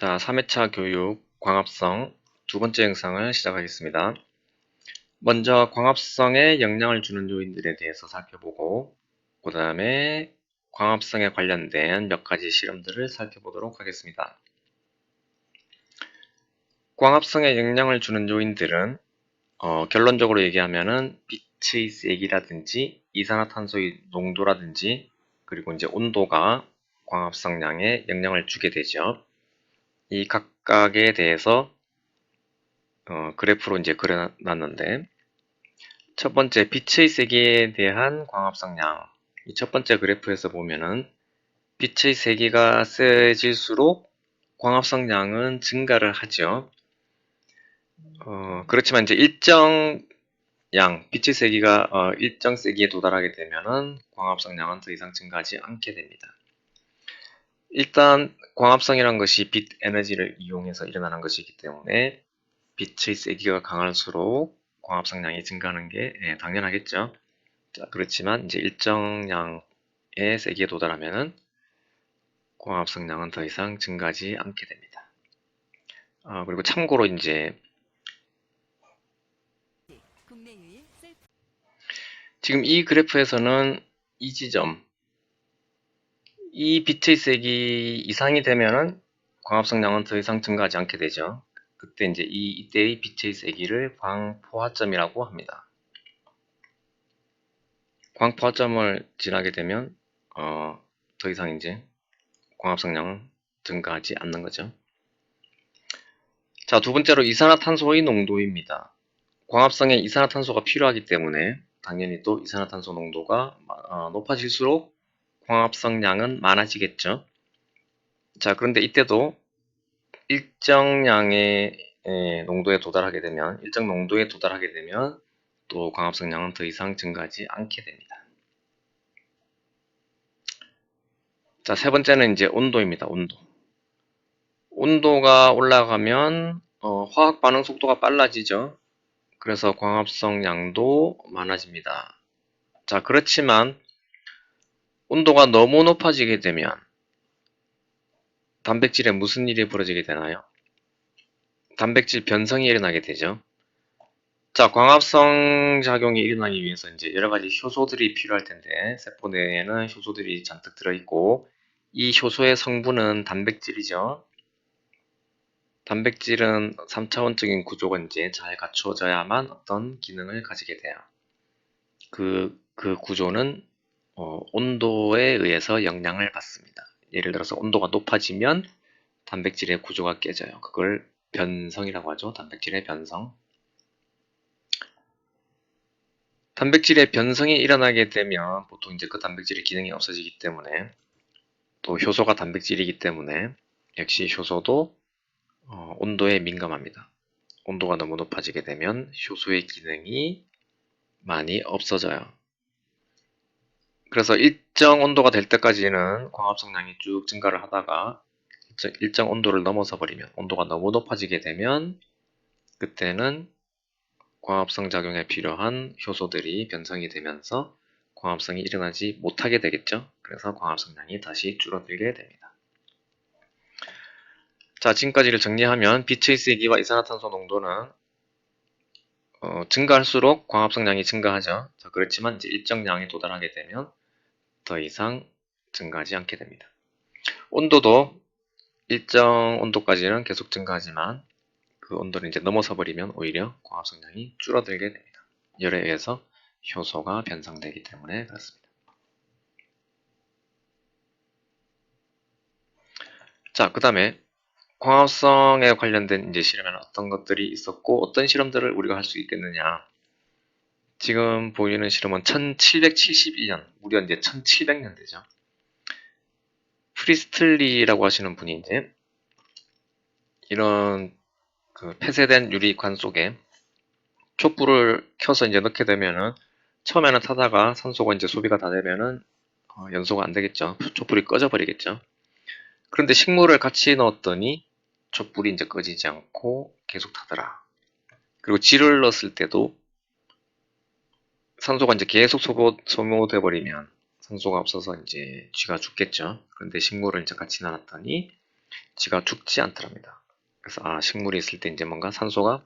자, 3회차 교육 광합성 두 번째 영상을 시작하겠습니다. 먼저 광합성에 영향을 주는 요인들에 대해서 살펴보고 그 다음에 광합성에 관련된 몇 가지 실험들을 살펴보도록 하겠습니다. 광합성에 영향을 주는 요인들은 결론적으로 얘기하면은 빛의 세기라든지 이산화탄소의 농도라든지 그리고 이제 온도가 광합성량에 영향을 주게 되죠. 이 각각에 대해서 그래프로 이제 그려놨는데, 첫 번째 빛의 세기에 대한 광합성량. 이 첫 번째 그래프에서 보면은 빛의 세기가 세질수록 광합성량은 증가를 하죠. 그렇지만 이제 일정 양, 빛의 세기가 일정 세기에 도달하게 되면은 광합성량은 더 이상 증가하지 않게 됩니다. 일단 광합성이란 것이 빛 에너지를 이용해서 일어나는 것이기 때문에 빛의 세기가 강할수록 광합성량이 증가하는 게 당연하겠죠. 자, 그렇지만 이제 일정 양의 세기에 도달하면은 광합성량은 더 이상 증가하지 않게 됩니다. 그리고 참고로 이제 지금 이 그래프에서는 이 지점, 이 빛의 세기 이상이 되면은 광합성량은 더 이상 증가하지 않게 되죠. 그때 이제 이때의 빛의 세기를 광포화점이라고 합니다. 광포화점을 지나게 되면 더 이상 이제 광합성량은 증가하지 않는 거죠. 자, 두 번째로 이산화탄소의 농도입니다. 광합성에 이산화탄소가 필요하기 때문에 당연히 또 이산화탄소 농도가 높아질수록 광합성량은 많아지겠죠. 자, 그런데 이때도 일정 양의 농도에 도달하게 되면 또 광합성량은 더 이상 증가하지 않게 됩니다. 자, 세 번째는 이제 온도입니다. 온도가 올라가면 화학 반응 속도가 빨라지죠. 그래서 광합성 양도 많아집니다. 자, 그렇지만 온도가 너무 높아지게 되면 단백질에 무슨 일이 벌어지게 되나요? 단백질 변성이 일어나게 되죠. 자, 광합성 작용이 일어나기 위해서 이제 여러 가지 효소들이 필요할 텐데, 세포 내에는 효소들이 잔뜩 들어있고, 이 효소의 성분은 단백질이죠. 단백질은 3차원적인 구조가 이제 잘 갖추어져야만 어떤 기능을 가지게 돼요. 그 구조는 온도에 의해서 영향을 받습니다. 예를 들어서 온도가 높아지면 단백질의 구조가 깨져요. 그걸 변성이라고 하죠. 단백질의 변성. 단백질의 변성이 일어나게 되면 보통 이제 그 단백질의 기능이 없어지기 때문에 또 효소가 단백질이기 때문에 역시 효소도 온도에 민감합니다. 온도가 너무 높아지게 되면 효소의 기능이 많이 없어져요. 그래서 일정 온도가 될 때까지는 광합성량이 쭉 증가를 하다가 일정 온도를 넘어서 버리면 온도가 너무 높아지게 되면 그때는 광합성 작용에 필요한 효소들이 변성이 되면서 광합성이 일어나지 못하게 되겠죠. 그래서 광합성량이 다시 줄어들게 됩니다. 자, 지금까지를 정리하면 빛의 세기와 이산화탄소 농도는 증가할수록 광합성량이 증가하죠. 자, 그렇지만 이제 일정 량에 도달하게 되면 더 이상 증가하지 않게 됩니다. 온도도 일정 온도까지는 계속 증가하지만 그 온도를 이제 넘어서 버리면 오히려 광합성량이 줄어들게 됩니다. 열에 의해서 효소가 변성되기 때문에 그렇습니다. 자, 그 다음에 광합성에 관련된 이제 실험에는 어떤 것들이 있었고 어떤 실험들을 우리가 할 수 있겠느냐. 지금 보이는 실험은 1771년, 무려 이제 1700년대죠. 프리스틀리라고 하시는 분이 이제 이런 그 폐쇄된 유리관 속에 촛불을 켜서 이제 넣게 되면은 처음에는 타다가 산소가 이제 소비가 다 되면은 연소가 안 되겠죠. 촛불이 꺼져 버리겠죠. 그런데 식물을 같이 넣었더니 촛불이 이제 꺼지지 않고 계속 타더라. 그리고 쥐를 넣었을 때도 산소가 이제 계속 소모돼 버리면 산소가 없어서 이제 쥐가 죽겠죠. 그런데 식물을 이제 같이 나눴더니 쥐가 죽지 않더랍니다. 그래서 식물이 있을 때 이제 뭔가 산소가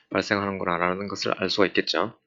발생하는구나라는 것을 알 수가 있겠죠.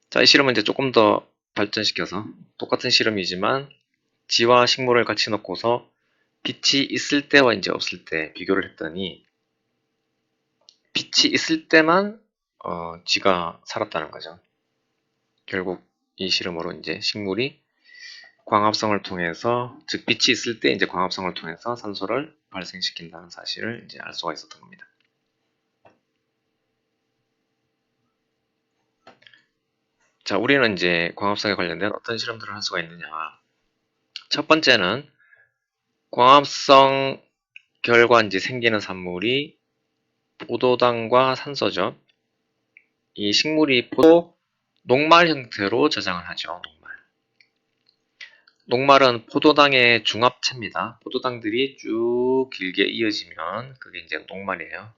자, 이 실험은 이제 조금 더 발전시켜서 똑같은 실험이지만 쥐와 식물을 같이 넣고서 빛이 있을 때와 이제 없을 때 비교를 했더니 빛이 있을 때만 쥐가 살았다는 거죠. 결국 이 실험으로 이제 식물이 광합성을 통해서, 즉 빛이 있을 때 이제 광합성을 통해서 산소를 발생시킨다는 사실을 이제 알 수가 있었던 겁니다. 자, 우리는 이제 광합성에 관련된 어떤 실험들을 할 수가 있느냐. 첫 번째는 광합성 결과 이제 생기는 산물이 포도당과 산소죠. 이 식물이 녹말 형태로 저장을 하죠. 녹말은 포도당의 중합체입니다. 포도당들이 쭉 길게 이어지면 그게 이제 녹말이에요.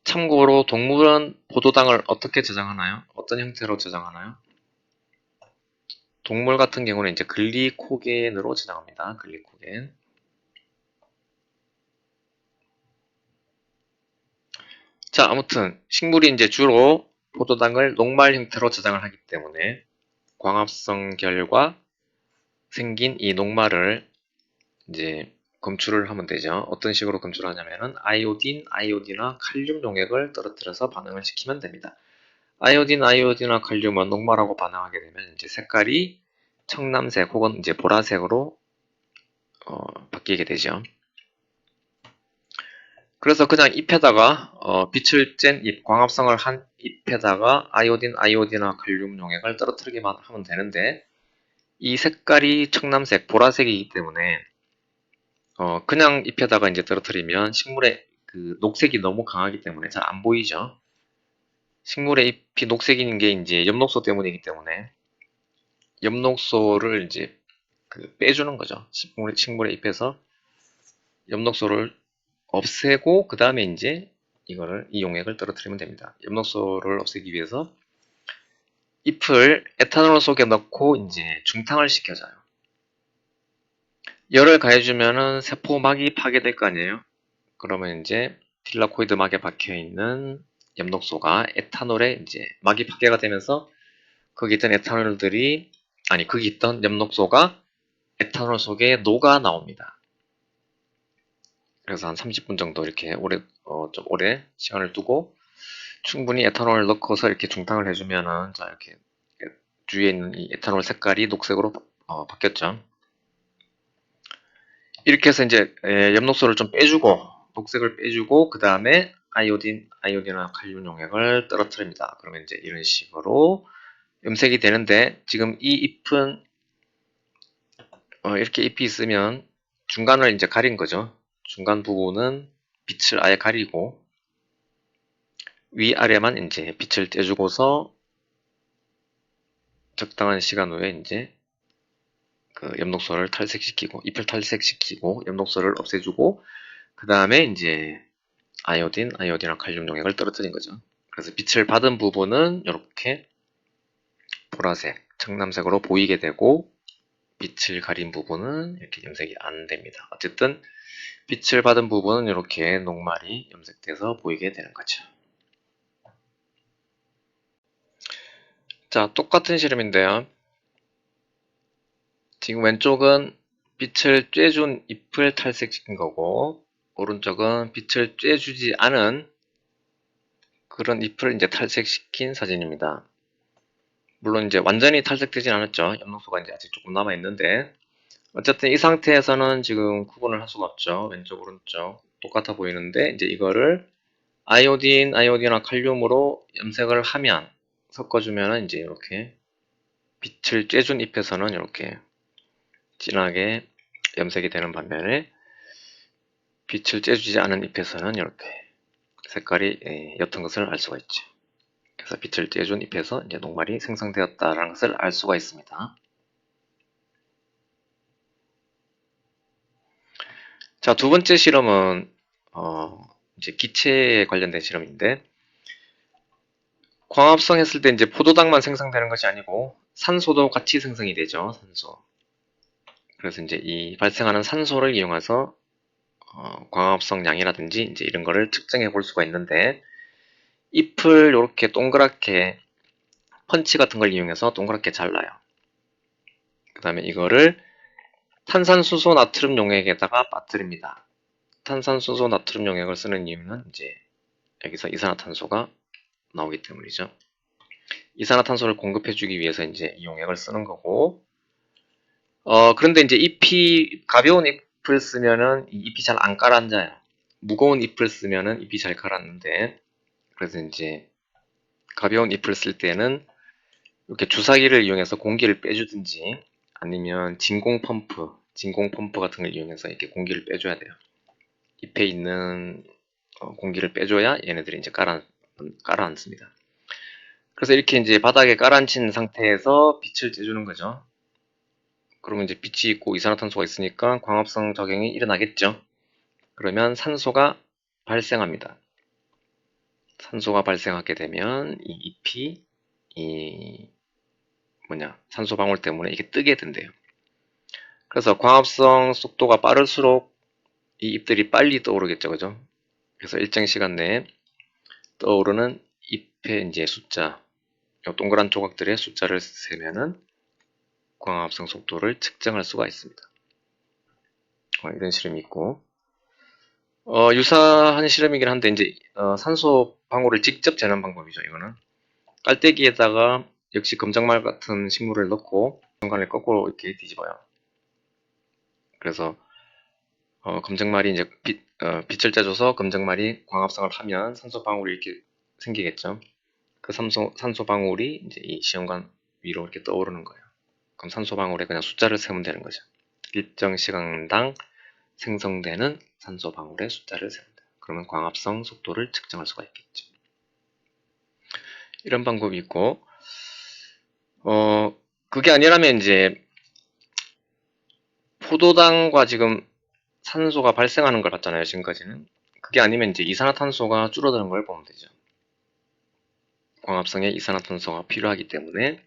참고로 동물은 포도당을 어떻게 저장하나요? 어떤 형태로 저장하나요? 동물 같은 경우는 이제 글리코겐으로 저장합니다. 글리코겐. 자, 아무튼 식물이 이제 주로 포도당을 녹말 형태로 저장을 하기 때문에 광합성 결과 생긴 이 녹말을 이제 검출을 하면 되죠. 어떤 식으로 검출하냐면은 아이오딘이나 칼륨 용액을 떨어뜨려서 반응을 시키면 됩니다. 아이오딘이나 칼륨은 녹말하고 반응하게 되면 이제 색깔이 청남색 혹은 이제 보라색으로 바뀌게 되죠. 그래서 그냥 잎에다가 빛을 쬐 잎, 광합성을 한 잎에다가 아이오딘이나 칼륨 용액을 떨어뜨리기만 하면 되는데 이 색깔이 청남색, 보라색이기 때문에 그냥 잎에다가 이제 떨어뜨리면 식물의 그 녹색이 너무 강하기 때문에 잘 안 보이죠. 식물의 잎이 녹색인 게 이제 엽록소 때문이기 때문에 엽록소를 이제 빼주는 거죠. 식물의 잎에서 엽록소를 없애고 그 다음에 이제 이 용액을 떨어뜨리면 됩니다. 엽록소를 없애기 위해서 잎을 에탄올 속에 넣고 이제 중탕을 시켜줘요. 열을 가해주면은 세포막이 파괴될 거 아니에요. 그러면 이제 딜라코이드 막에 박혀 있는 엽록소가 에탄올에 이제 막이 파괴가 되면서 거기 있던 거기 있던 엽록소가 에탄올 속에 녹아 나옵니다. 그래서 한 30분 정도 이렇게 좀 오래 시간을 두고 충분히 에탄올을 넣고서 이렇게 중탕을 해주면은 자 이렇게 주위에 있는 이 에탄올 색깔이 녹색으로 바뀌었죠. 이렇게 해서 이제 엽록소를 좀 빼주고 녹색을 빼주고 그 다음에 아이오딘이나 칼륨 용액을 떨어뜨립니다. 그러면 이제 이런 식으로 염색이 되는데 지금 이 잎은 이렇게 잎이 있으면 중간을 이제 가린 거죠. 중간 부분은 빛을 아예 가리고 위아래만 이제 빛을 쬐주고서 적당한 시간 후에 이제 그 엽록소를 탈색시키고 잎을 탈색시키고 엽록소를 없애주고 그 다음에 이제 아이오딘이나 칼륨 용액을 떨어뜨린 거죠. 그래서 빛을 받은 부분은 이렇게 보라색, 청남색으로 보이게 되고 빛을 가린 부분은 이렇게 염색이 안 됩니다. 어쨌든 빛을 받은 부분은 이렇게 녹말이 염색돼서 보이게 되는 거죠. 자, 똑같은 실험인데요. 지금 왼쪽은 빛을 쬐준 잎을 탈색시킨 거고 오른쪽은 빛을 쬐주지 않은 그런 잎을 이제 탈색시킨 사진입니다. 물론 이제 완전히 탈색되진 않았죠. 엽록소가 이제 아직 조금 남아 있는데 어쨌든 이 상태에서는 지금 구분을 할 수가 없죠. 왼쪽 오른쪽 똑같아 보이는데 이제 이거를 아이오딘이나 칼륨으로 염색을 하면 섞어주면은 이제 이렇게 빛을 쬐준 잎에서는 이렇게 진하게 염색이 되는 반면에 빛을 쬐주지 않은 잎에서는 이렇게 색깔이 옅은 것을 알 수가 있죠. 그래서 빛을 쬐준 잎에서 이제 녹말이 생성되었다는 것을 알 수가 있습니다. 자, 두 번째 실험은 이제 기체에 관련된 실험인데 광합성 했을 때 이제 포도당만 생성되는 것이 아니고 산소도 같이 생성이 되죠. 산소. 그래서 이제 이 발생하는 산소를 이용해서 광합성 양이라든지 이제 이런 거를 측정해 볼 수가 있는데, 잎을 이렇게 동그랗게 펀치 같은 걸 이용해서 동그랗게 잘라요. 그 다음에 이거를 탄산수소 나트륨 용액에다가 빠뜨립니다. 탄산수소 나트륨 용액을 쓰는 이유는 이제 여기서 이산화탄소가 나오기 때문이죠. 이산화탄소를 공급해주기 위해서 이제 이 용액을 쓰는 거고, 그런데 이제 잎이 가벼운 잎을 쓰면은 이 잎이 잘 안 가라앉아요. 무거운 잎을 쓰면은 잎이 잘 가라앉는데, 그래서 이제 가벼운 잎을 쓸 때는 이렇게 주사기를 이용해서 공기를 빼주든지 아니면 진공 펌프 같은 걸 이용해서 이렇게 공기를 빼줘야 돼요. 잎에 있는 공기를 빼줘야 얘네들이 이제 가라앉습니다. 그래서 이렇게 이제 바닥에 깔아앉힌 상태에서 빛을 쬐주는 거죠. 그러면 이제 빛이 있고 이산화탄소가 있으니까 광합성 작용이 일어나겠죠. 그러면 산소가 발생합니다. 산소가 발생하게 되면 이 잎이 산소 방울 때문에 이게 뜨게 된대요. 그래서 광합성 속도가 빠를수록 이 잎들이 빨리 떠오르겠죠, 그죠? 그래서 일정 시간 내에 떠오르는 잎의 이제 숫자, 이 동그란 조각들의 숫자를 세면은 광합성 속도를 측정할 수가 있습니다. 이런 실험이 있고, 유사한 실험이긴 한데 이제 산소 방울을 직접 재는 방법이죠. 이거는 깔때기에다가 역시 검정말 같은 식물을 넣고 중간을 거꾸로 이렇게 뒤집어요. 그래서 검정말이 이제 빛을 쬐줘서 검정말이 광합성을 하면 산소 방울이 이렇게 생기겠죠. 그 산소 방울이 이제 이 시험관 위로 이렇게 떠오르는 거예요. 그럼 산소 방울에 그냥 숫자를 세면 되는 거죠. 일정 시간당 생성되는 산소 방울의 숫자를 세면 돼요. 그러면 광합성 속도를 측정할 수가 있겠죠. 이런 방법이 있고, 그게 아니라면 이제 포도당과 지금 산소가 발생하는 걸 봤잖아요, 지금까지는. 그게 아니면 이제 이산화탄소가 줄어드는 걸 보면 되죠. 광합성에 이산화탄소가 필요하기 때문에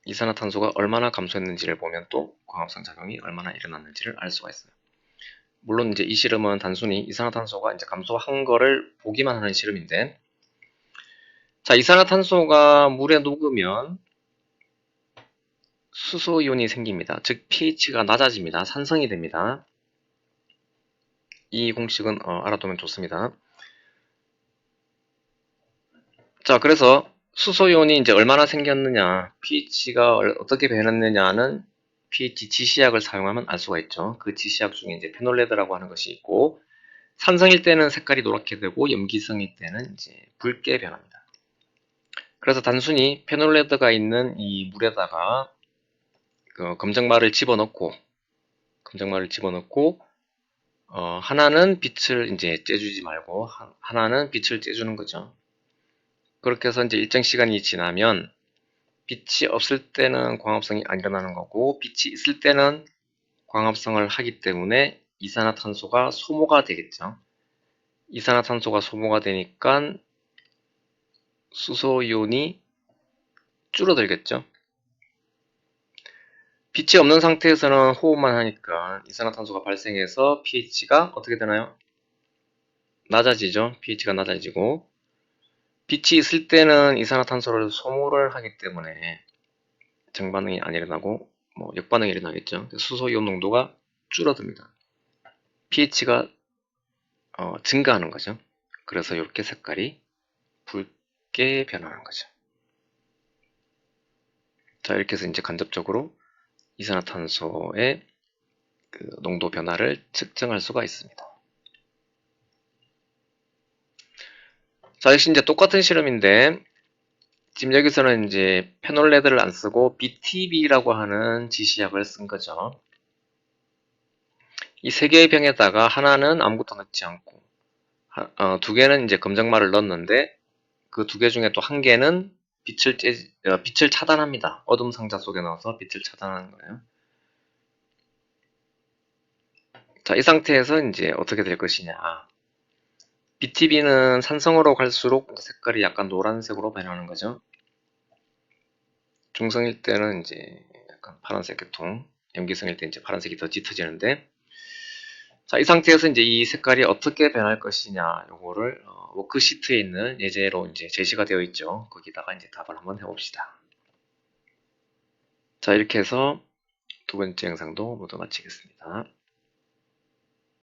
이산화탄소가 얼마나 감소했는지를 보면 또 광합성 작용이 얼마나 일어났는지를 알 수가 있어요. 물론 이제 이 실험은 단순히 이산화탄소가 이제 감소한 거를 보기만 하는 실험인데, 자, 이산화탄소가 물에 녹으면 수소이온이 생깁니다. 즉 pH가 낮아집니다. 산성이 됩니다. 이 공식은 알아두면 좋습니다. 자, 그래서 수소이온이 이제 얼마나 생겼느냐, pH가 어떻게 변했느냐는 pH 지시약을 사용하면 알 수가 있죠. 그 지시약 중에 이제 페놀레드라고 하는 것이 있고, 산성일 때는 색깔이 노랗게 되고 염기성일 때는 이제 붉게 변합니다. 그래서 단순히 페놀레드가 있는 이 물에다가 검정말을 집어넣고 하나는 빛을 이제 쬐주지 말고 하나는 빛을 쬐주는 거죠. 그렇게 해서 이제 일정 시간이 지나면 빛이 없을 때는 광합성이 안 일어나는 거고, 빛이 있을 때는 광합성을 하기 때문에 이산화탄소가 소모가 되겠죠. 이산화탄소가 소모가 되니까 수소이온이 줄어들겠죠. 빛이 없는 상태에서는 호흡만 하니까 이산화탄소가 발생해서 pH가 어떻게 되나요? 낮아지죠. pH가 낮아지고, 빛이 있을 때는 이산화탄소를 소모를 하기 때문에 정반응이 안 일어나고 역반응이 일어나겠죠. 수소이온 농도가 줄어듭니다. pH가 증가하는 거죠. 그래서 이렇게 색깔이 붉게 변하는 거죠. 자, 이렇게 해서 이제 간접적으로 이산화탄소의 그 농도 변화를 측정할 수가 있습니다. 자, 역시 이제 똑같은 실험인데, 지금 여기서는 이제 페놀레드를 안 쓰고 BTB라고 하는 지시약을 쓴 거죠. 이 세 개의 병에다가 하나는 아무것도 넣지 않고, 두 개는 이제 검정말을 넣었는데, 그 두 개 중에 또 한 개는 빛을 차단합니다. 어둠 상자 속에 넣어서 빛을 차단하는 거예요. 자, 이 상태에서 이제 어떻게 될 것이냐. BTB는 산성으로 갈수록 색깔이 약간 노란색으로 변하는 거죠. 중성일 때는 이제 약간 파란색 계통, 염기성일 때 이제 파란색이 더 짙어지는데, 자, 이 상태에서 이제 이 색깔이 어떻게 변할 것이냐, 요거를 워크시트에 있는 예제로 이제 제시가 되어 있죠. 거기다가 이제 답을 한번 해봅시다. 자, 이렇게 해서 두 번째 영상도 모두 마치겠습니다.